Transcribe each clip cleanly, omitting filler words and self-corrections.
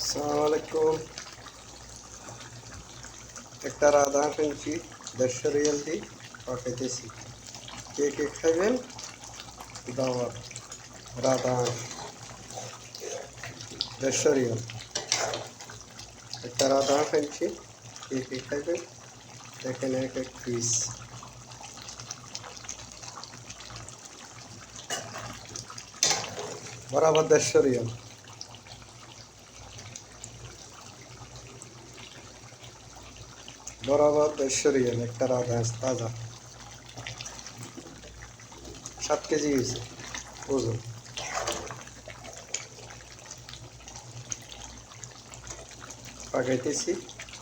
আসসালামু আলাইকুম। একটা রাধা কিনছি 150 রিয়াল দিয়ে পাঠাইতেছি। কে কে খাইবেন? দাওয়াত। রাধা 150 রিয়াল। একটা রাধা কিনছি, কে কে খাইবেন? দেখেন এক এক পিস বরাবর 150 রিয়াল। বরাবর 150 রিয়াল একটা রাধা তাজা। 7 কেজি হয়েছে ওজন। পাঠাইতেছি,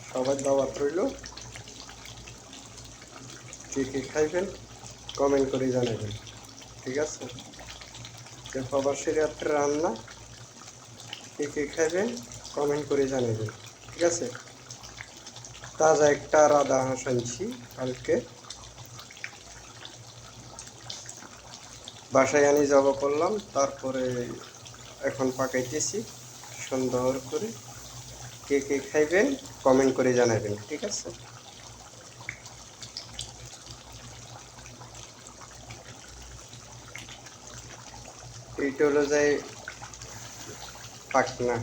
সবার দাওয়াত রইল। কে কে খাইবেন কমেন্ট করে জানাবেন, ঠিক আছে? যে প্রবাসী রাত্রে রান্না কে কে খাইবেন কমেন্ট করে জানাবেন, ঠিক আছে? তাজা একটা রাধা হাঁস আনছি কালকে, বাসায় আনি জবা করলাম, তারপরে এখন পাকাইতেছি সুন্দর করে। কে কে খাইবেন কমেন্ট করে জানাবেন, ঠিক আছে? এইটা হলো যাই পাকনা।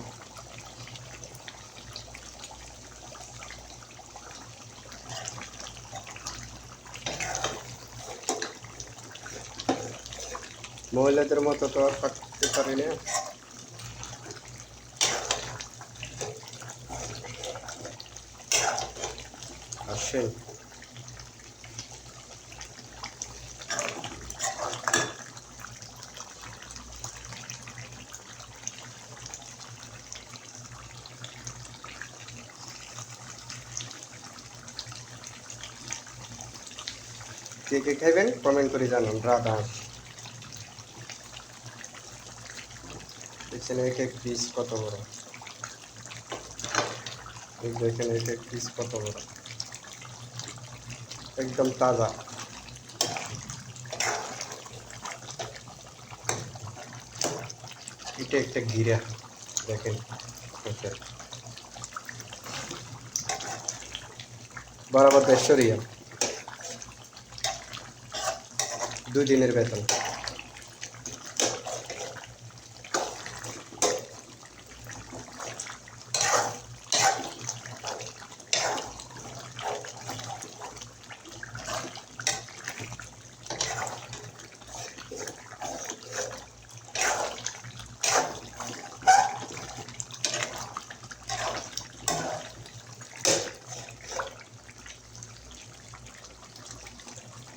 মহিলাদের মতো তো আর পাকতে পারি না। আসেন, কে কে খাইবেন কমেন্ট করে জানান। রাধা হাঁস দেখছেন এক এক পিস কত বড়, এই দেখেন এক এক পিস কত বড়, একদম তাজা। এটা একটা ঘিরা, দেখেন বরাবর 150 রিয়াল, 2 দিনের বেতন।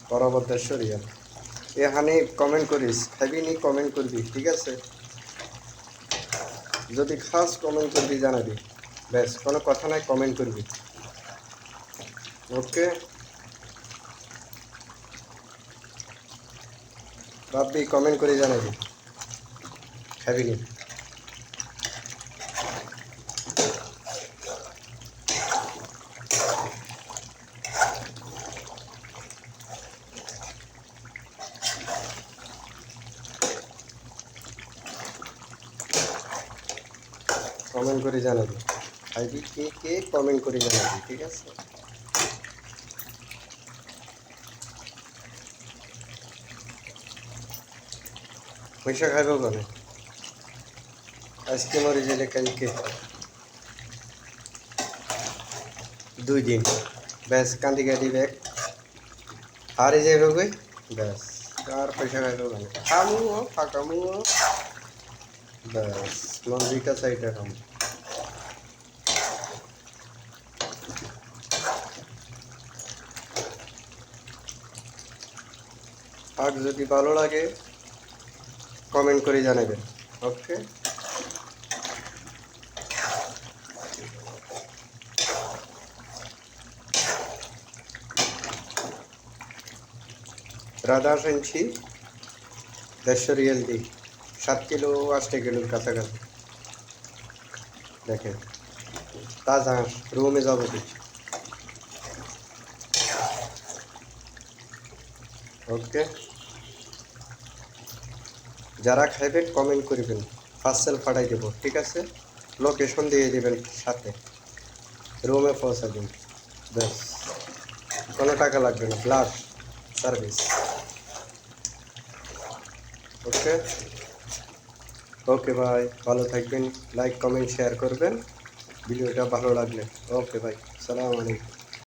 বরাবর 150 রিয়াল। এখানে কমেন্ট করিস, খাবি নি কমেন্ট করবি, ঠিক আছে? যদি খাস কমেন্ট করবি জানাবি, ব্যাস, কোনো কথা নাই, কমেন্ট করবি। ওকে, ভাববি কমেন্ট করে জানাবি খাবি নি। কমেন্ট করে জানাবি খাইবি কে কে, কমেন্ট করে জানাবি, ঠিক আছে? পয়সা খাইব কেন? আজকে মরে গেলে কালকে 2 দিন, ব্যাস, কান্দি গাড়ি ব্যাগ হারে যাইব কই, ব্যাস। আর পয়সা খাইব কেন? খামু ফাঁকামু, ব্যাস, মন দুইটা সাইডে খামু। আর যদি ভালো লাগে কমেন্ট করে জানাবেন, ওকে? রাধা আনছি 150 রিয়াল দিই, 7 কিলো 8 কিলোর কাছাকাছি। দেখেন তাজা হাঁস, রুমে যাবো কিছু, ওকে? যারা খাইবেন কমেন্ট করবেন, পার্সেল পাঠাই দেবো, ঠিক আছে? লোকেশন দিয়ে দিবেন, সাথে রুমে পৌঁছে দিন, ব্যাস। কোনো টাকা লাগবে না, প্লাস সার্ভিস। ওকে ওকে ভাই, ভালো থাকবেন, লাইক কমেন্ট শেয়ার করবেন ভিডিওটা ভালো লাগলে। ওকে ভাই, সালাম আলাইকুম।